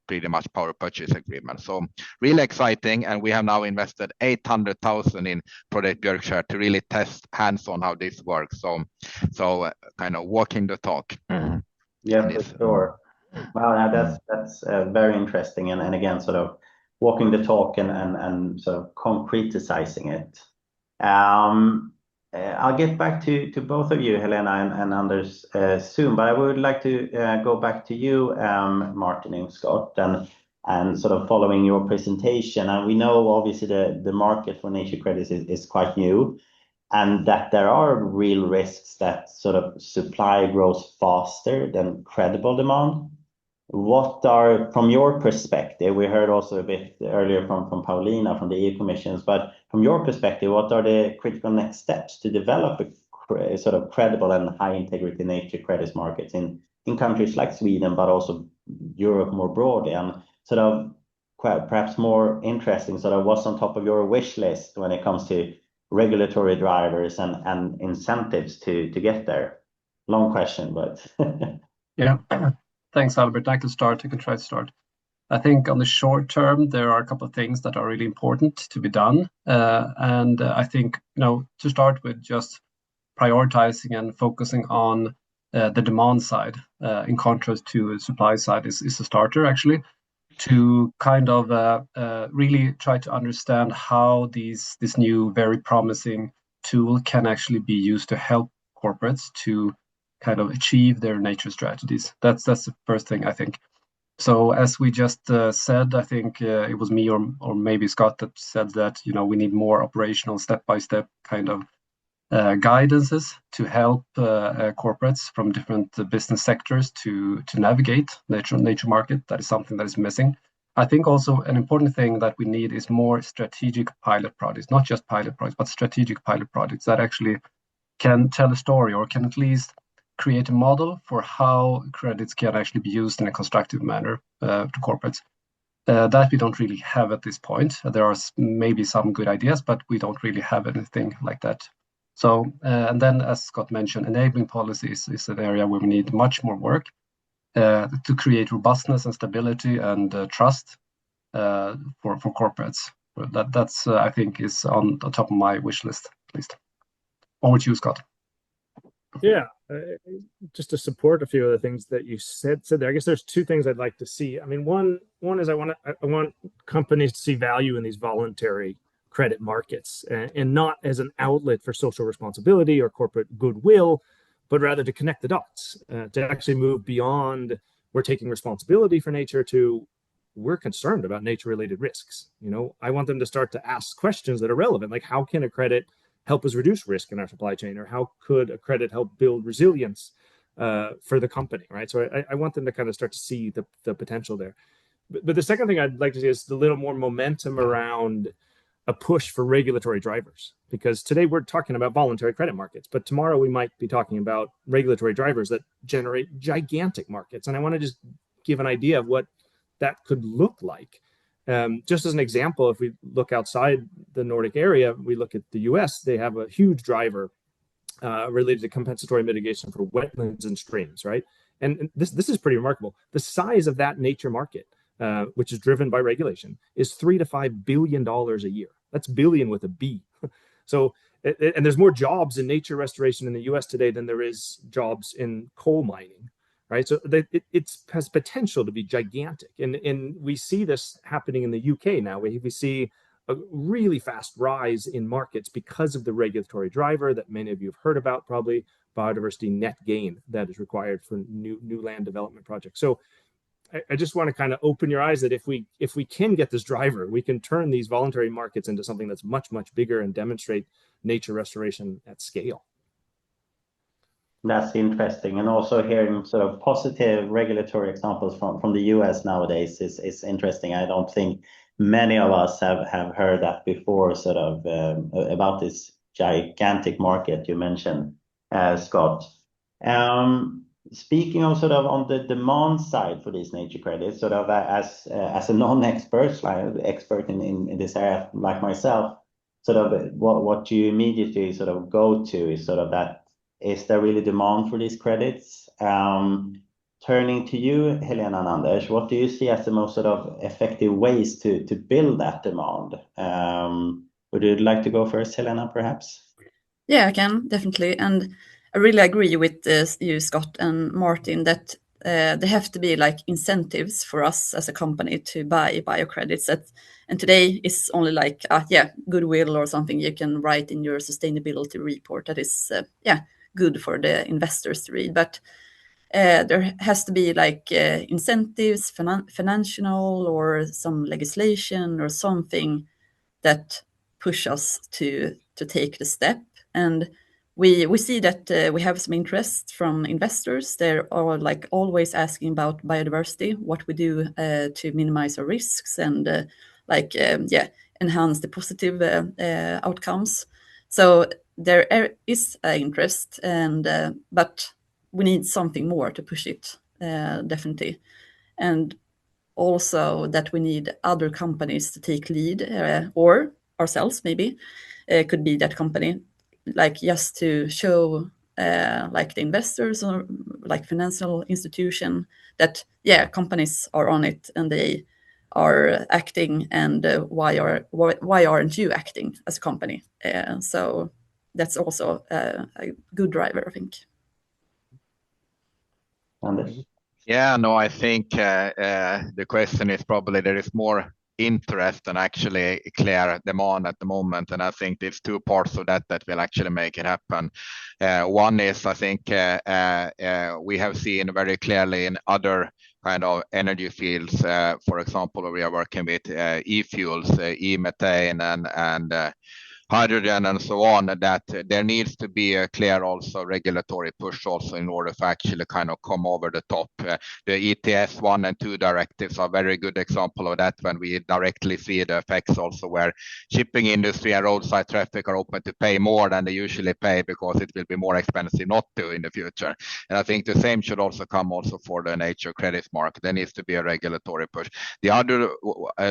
pretty much power purchase agreement. So really exciting. And we have now invested 800,000 in Project Björkskär to really test hands-on how this works. So kind of walking the talk. Yeah, for sure. Wow, that's very interesting. And again, sort of walking the talk and sort of concretizing it. I'll get back to both of you, Helena and Anders, soon, but I would like to go back to you, Martin and Scott, and sort of following your presentation. And we know obviously the market for nature credits is quite new, and that there are real risks that sort of supply grows faster than credible demand. What are, from your perspective, we heard also a bit earlier from Paulina from the EU Commissions, but from your perspective, what are the critical next steps to develop a sort of credible and high integrity nature credits markets in countries like Sweden, but also Europe more broadly? And sort of perhaps more interesting, sort of what's on top of your wish list when it comes to regulatory drivers and incentives to get there? Long question, but yeah. Thanks, Albert. I can try to start. I think on the short term, there are a couple of things that are really important to be done. And I think, to start with, just prioritizing and focusing on the demand side in contrast to supply side is a starter, actually, to kind of really try to understand how this new, very promising tool can actually be used to help corporates to kind of achieve their nature strategies. That's the first thing, I think. So as we just said, I think it was me or maybe Scott that said that we need more operational step-by-step kind of guidances to help corporates from different business sectors to navigate nature market. That is something that is missing. I think also an important thing that we need is more strategic pilot projects, not just pilot projects, but strategic pilot projects that actually can tell a story or can at least create a model for how credits can actually be used in a constructive manner to corporates. That we don't really have at this point. There are maybe some good ideas, but we don't really have anything like that. So, and then as Scott mentioned, enabling policies is an area where we need much more work to create robustness and stability and trust for corporates. That's I think is on the top of my wish list, at least. Over to you, Scott. Yeah, just to support a few of the things that you said there. I guess there's two things I'd like to see. I mean, one is I want companies to see value in these voluntary credit markets and not as an outlet for social responsibility or corporate goodwill, but rather to connect the dots, to actually move beyond we're taking responsibility for nature to we're concerned about nature-related risks. I want them to start to ask questions that are relevant, like how can a credit help us reduce risk in our supply chain, or how could a credit help build resilience for the company, right? So I want them to kind of start to see the potential there. But the second thing I'd like to see is a little more momentum around a push for regulatory drivers, because today we're talking about voluntary credit markets, but tomorrow we might be talking about regulatory drivers that generate gigantic markets. And I want to just give an idea of what that could look like. Just as an example, if we look outside the Nordic area, we look at the US, they have a huge driver related to compensatory mitigation for wetlands and streams, right? And this is pretty remarkable. The size of that nature market, which is driven by regulation, is $3 to $5 billion a year. That's billion with a B. So, and there's more jobs in nature restoration in the US today than there is jobs in coal mining. Right, so it has potential to be gigantic, and we see this happening in the UK now. We see a really fast rise in markets because of the regulatory driver that many of you have heard about, probably biodiversity net gain that is required for new land development projects. So I just want to kind of open your eyes that if we can get this driver, we can turn these voluntary markets into something that's much, much bigger and demonstrate nature restoration at scale. That's interesting. And also hearing sort of positive regulatory examples from the US nowadays is interesting. I don't think many of us have heard that before, sort of about this gigantic market you mentioned, Scott. Speaking of sort of on the demand side for these nature credits, sort of as a non-expert, like expert in this area like myself, sort of what you immediately sort of go to is sort of that, is there really demand for these credits? Turning to you, Helena and Anders, what do you see as the most sort of effective ways to build that demand? Would you like to go first, Helena, perhaps? Yeah, I can, definitely. And I really agree with you, Scott and Martin, that there have to be like incentives for us as a company to buy biocredits. And today it's only like, goodwill or something you can write in your sustainability report that is, good for the investors to read. But there has to be like incentives, financial or some legislation or something that push us to take the step. And we see that we have some interest from investors. They are like always asking about biodiversity, what we do to minimize our risks and enhance the positive outcomes. So there is interest, and but we need something more to push it, definitely. And also that we need other companies to take lead, or ourselves maybe, could be that company, like just to show like the investors or like financial institution that companies are on it and they are acting, and why aren't you acting as a company? So that's also a good driver, I think. Anders? Yeah, no, I think the question is probably there is more interest than actually clear demand at the moment, and I think there's two parts of that will actually make it happen. One is, I think we have seen very clearly in other kind of energy fields, for example, we are working with e-fuels, e-methane and hydrogen and so on, that there needs to be a clear also regulatory push also in order to actually kind of come over the top. The ETS 1 and 2 directives are a very good example of that, when we directly see the effects also where shipping industry and roadside traffic are open to pay more than they usually pay because it will be more expensive not to in the future. And I think the same should also come also for the nature credits market. There needs to be a regulatory push. The other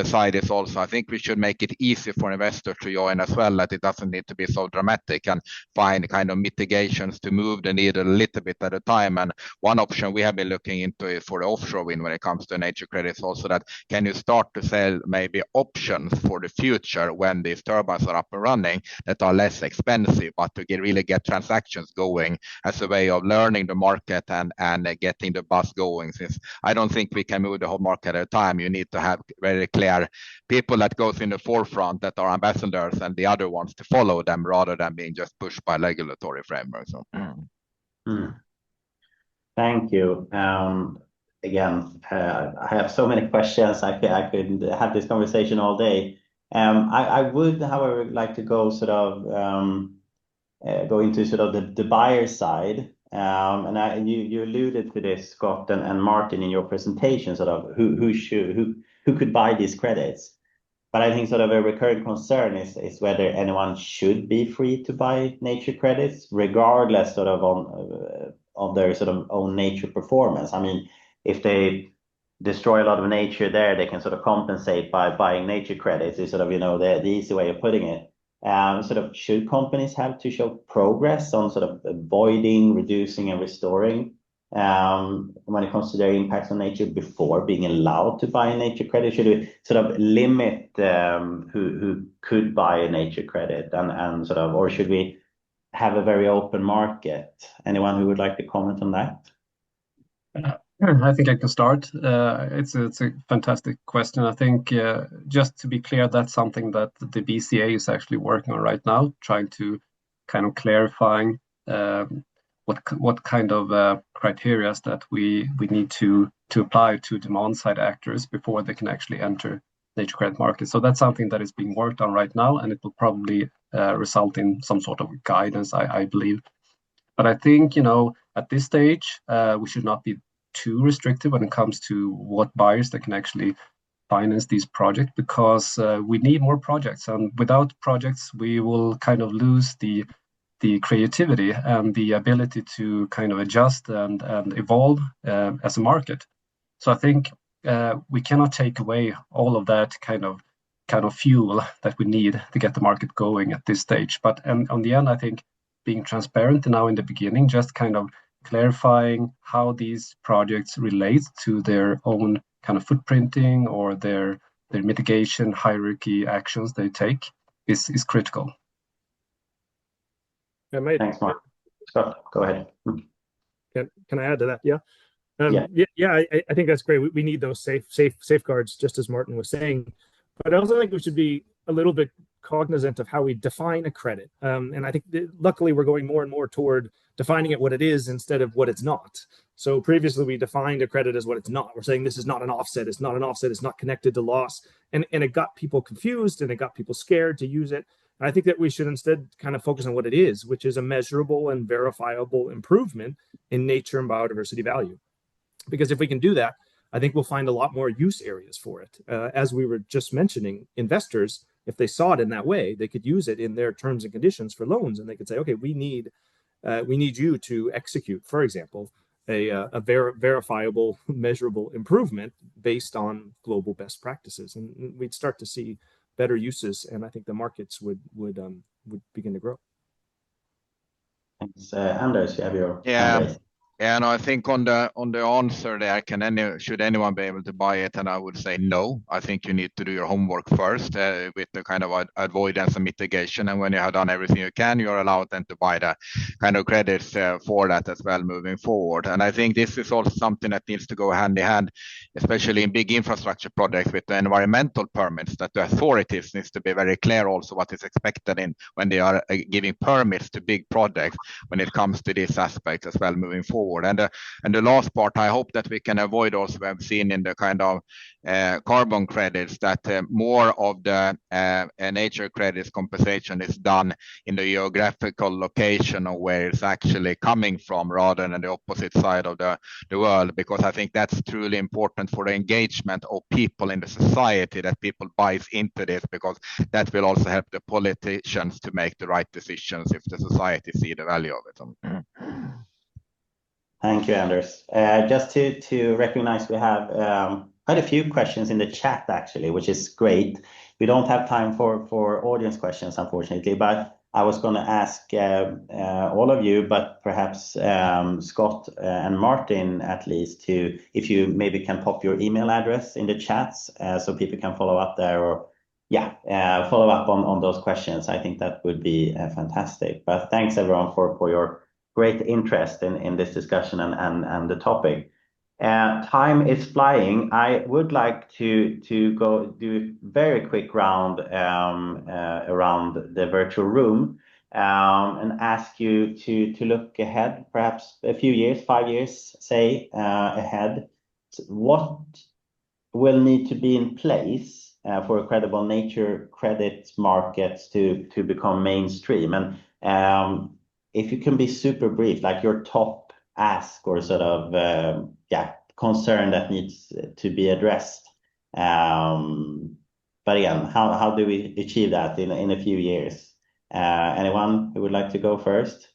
side is also, I think we should make it easy for investors to join as well, that it doesn't need to be so dramatic, and find kind of mitigations to move the needle a little bit at a time. And one option we have been looking into is for the offshore wind when it comes to nature credits also, that can you start to sell maybe options for the future when these turbines are up and running that are less expensive, but to really get transactions going as a way of learning the market and getting the buzz going. Since I don't think we can move the whole market at a time, you need to have very clear people that goes in the forefront that are ambassadors and the other ones to follow them, rather than being just pushed by regulatory frameworks. Thank you. Again, I have so many questions. I could have this conversation all day. I would, however, like to go sort of go into sort of the buyer side. And you alluded to this, Scott and Martin, in your presentation, sort of who could buy these credits. But I think sort of a recurring concern is whether anyone should be free to buy nature credits, regardless sort of on their sort of own nature performance. I mean, if they destroy a lot of nature there, they can sort of compensate by buying nature credits. Is sort of, the easy way of putting it. Sort of, should companies have to show progress on sort of avoiding, reducing, and restoring when it comes to their impacts on nature before being allowed to buy a nature credit? Should we sort of limit who could buy a nature credit, and sort of, or should we have a very open market? Anyone who would like to comment on that? I think I can start. It's a fantastic question. I think just to be clear, that's something that the BCA is actually working on right now, trying to kind of clarifying what kind of criteria that we need to apply to demand side actors before they can actually enter nature credit market. So that's something that is being worked on right now, and it will probably result in some sort of guidance, I believe. But I think, at this stage, we should not be too restrictive when it comes to what buyers that can actually finance these projects, because we need more projects, and without projects we will kind of lose the creativity and the ability to kind of adjust and evolve as a market. So I think we cannot take away all of that kind of fuel that we need to get the market going at this stage. But on the end, I think being transparent now in the beginning, just kind of clarifying how these projects relate to their own kind of footprinting or their mitigation hierarchy actions they take is critical. Thanks, Mark. Scott, go ahead. Can I add to that? Yeah. Yeah. I think that's great. We need those safeguards, just as Martin was saying. But I also think we should be a little bit cognizant of how we define a credit. And I think luckily we're going more and more toward defining it what it is instead of what it's not. So previously we defined a credit as what it's not. We're saying this is not an offset. It's not an offset. It's not connected to loss. And it got people confused and it got people scared to use it. And I think that we should instead kind of focus on what it is, which is a measurable and verifiable improvement in nature and biodiversity value. Because if we can do that, I think we'll find a lot more use areas for it. As we were just mentioning, investors, if they saw it in that way, they could use it in their terms and conditions for loans, and they could say, okay, we need you to execute, for example, a verifiable, measurable improvement based on global best practices, and we'd start to see better uses, and I think the markets would begin to grow. Thanks, Anders. You have your hand raised. Yeah, no, I think on the answer there, should anyone be able to buy it? And I would say no. I think you need to do your homework first with the kind of avoidance and mitigation. And when you have done everything you can, you're allowed then to buy the kind of credits for that as well moving forward. And I think this is also something that needs to go hand in hand, especially in big infrastructure projects with the environmental permits, that the authorities needs to be very clear also what is expected in when they are giving permits to big projects when it comes to this aspect as well moving forward. And the last part, I hope that we can avoid also we have seen in the kind of carbon credits that more of the nature credits compensation is done in the geographical location of where it's actually coming from rather than the opposite side of the world, because I think that's truly important for the engagement of people in the society, that people buys into this, because that will also help the politicians to make the right decisions if the society see the value of it. Thank you, Anders. Just to recognize, we have quite a few questions in the chat actually, which is great. We don't have time for audience questions, unfortunately, but I was going to ask all of you, but perhaps Scott and Martin at least, if you maybe can pop your email address in the chats so people can follow up there, or follow up on those questions. I think that would be fantastic. But thanks everyone for your great interest in this discussion and the topic. Time is flying. I would like to go do a very quick round around the virtual room and ask you to look ahead, perhaps a few years, 5 years, say, ahead. What will need to be in place for a credible nature credit markets to become mainstream? And if you can be super brief, like your top ask or sort of concern that needs to be addressed. But again, how do we achieve that in a few years? Anyone who would like to go first?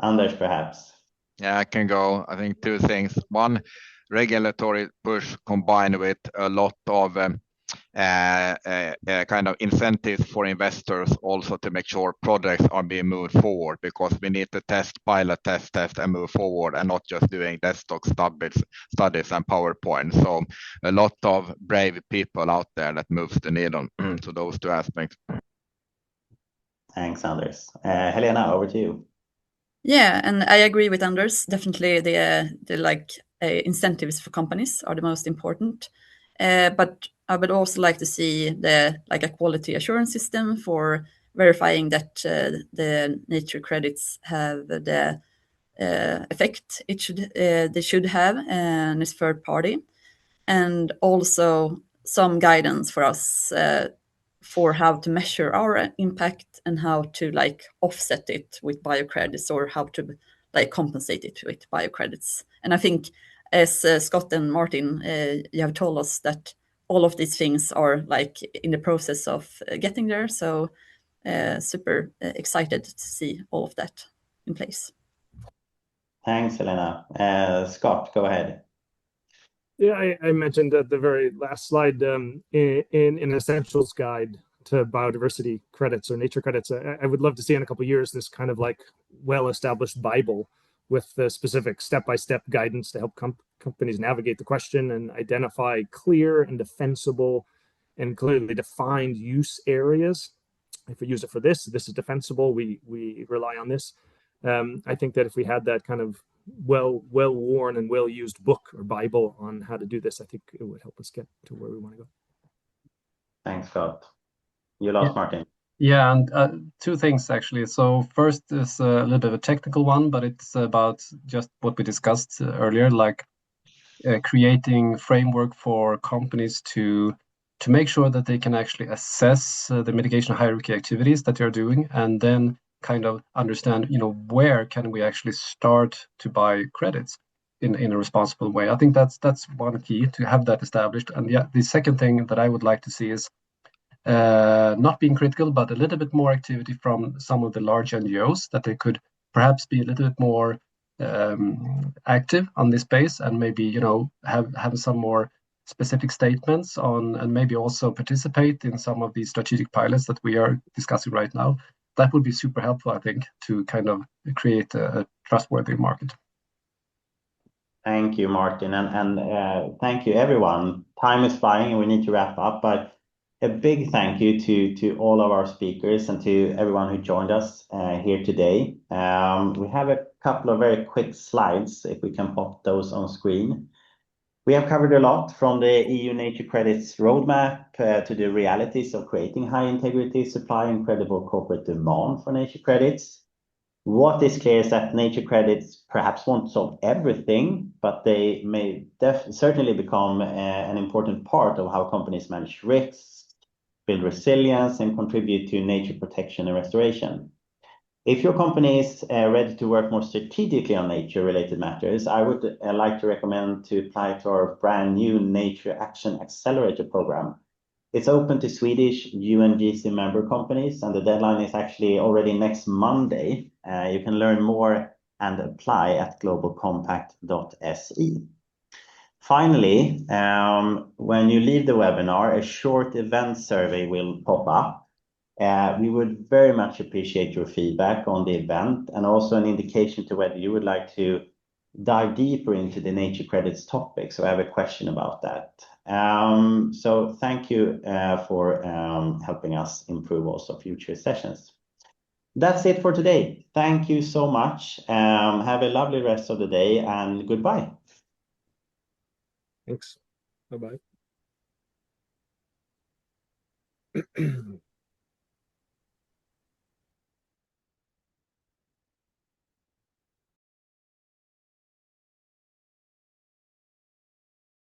Anders, perhaps. Yeah, I can go. I think two things. One, regulatory push combined with a lot of kind of incentives for investors also to make sure projects are being moved forward, because we need to pilot test and move forward, and not just doing desktop studies and PowerPoint. So a lot of brave people out there that moves the needle to those two aspects. Thanks, Anders. Helena, over to you. Yeah, and I agree with Anders. Definitely, the like incentives for companies are the most important. But I would also like to see a quality assurance system for verifying that the nature credits have the effect they should have, and it's third party, and also some guidance for us for how to measure our impact and how to offset it with biocredits, or how to compensate it with biocredits. And I think, as Scott and Martin, you have told us that all of these things are in the process of getting there. So super excited to see all of that in place. Thanks, Helena. Scott, go ahead. Yeah, I mentioned at the very last slide in an essentials guide to biodiversity credits or nature credits. I would love to see in a couple of years this kind of well-established Bible with the specific step-by-step guidance to help companies navigate the question and identify clear and defensible and clearly defined use areas. If we use it for this is defensible. We rely on this. I think that if we had that kind of well-worn and well-used book or Bible on how to do this, I think it would help us get to where we want to go. Thanks, Scott. You lost Martin. Yeah, and two things actually. So first is a little bit of a technical one, but it's about just what we discussed earlier, creating framework for companies to make sure that they can actually assess the mitigation hierarchy activities that they're doing, and then kind of understand, where can we actually start to buy credits in a responsible way. I think that's one key, to have that established. And yeah, the second thing that I would like to see is not being critical, but a little bit more activity from some of the large NGOs, that they could perhaps be a little bit more active on this space, and maybe have some more specific statements on, and maybe also participate in some of these strategic pilots that we are discussing right now. That would be super helpful, I think, to kind of create a trustworthy market. Thank you, Martin, and thank you, everyone. Time is flying, and we need to wrap up. But a big thank you to all of our speakers and to everyone who joined us here today. We have a couple of very quick slides, if we can pop those on screen. We have covered a lot, from the EU Nature Credits roadmap to the realities of creating high integrity supply and credible corporate demand for nature credits. What is clear is that nature credits perhaps won't solve everything, but they may certainly become an important part of how companies manage risks, build resilience, and contribute to nature protection and restoration. If your company is ready to work more strategically on nature-related matters, I would like to recommend to apply to our brand new Nature Action Accelerator program. It's open to Swedish UNGC member companies, and the deadline is actually already next Monday. You can learn more and apply at globalcompact.se. Finally, when you leave the webinar, a short event survey will pop up. We would very much appreciate your feedback on the event, and also an indication to whether you would like to dive deeper into the nature credits topic. So I have a question about that. So thank you for helping us improve also future sessions. That's it for today. Thank you so much. Have a lovely rest of the day, and goodbye. Thanks. Bye-bye.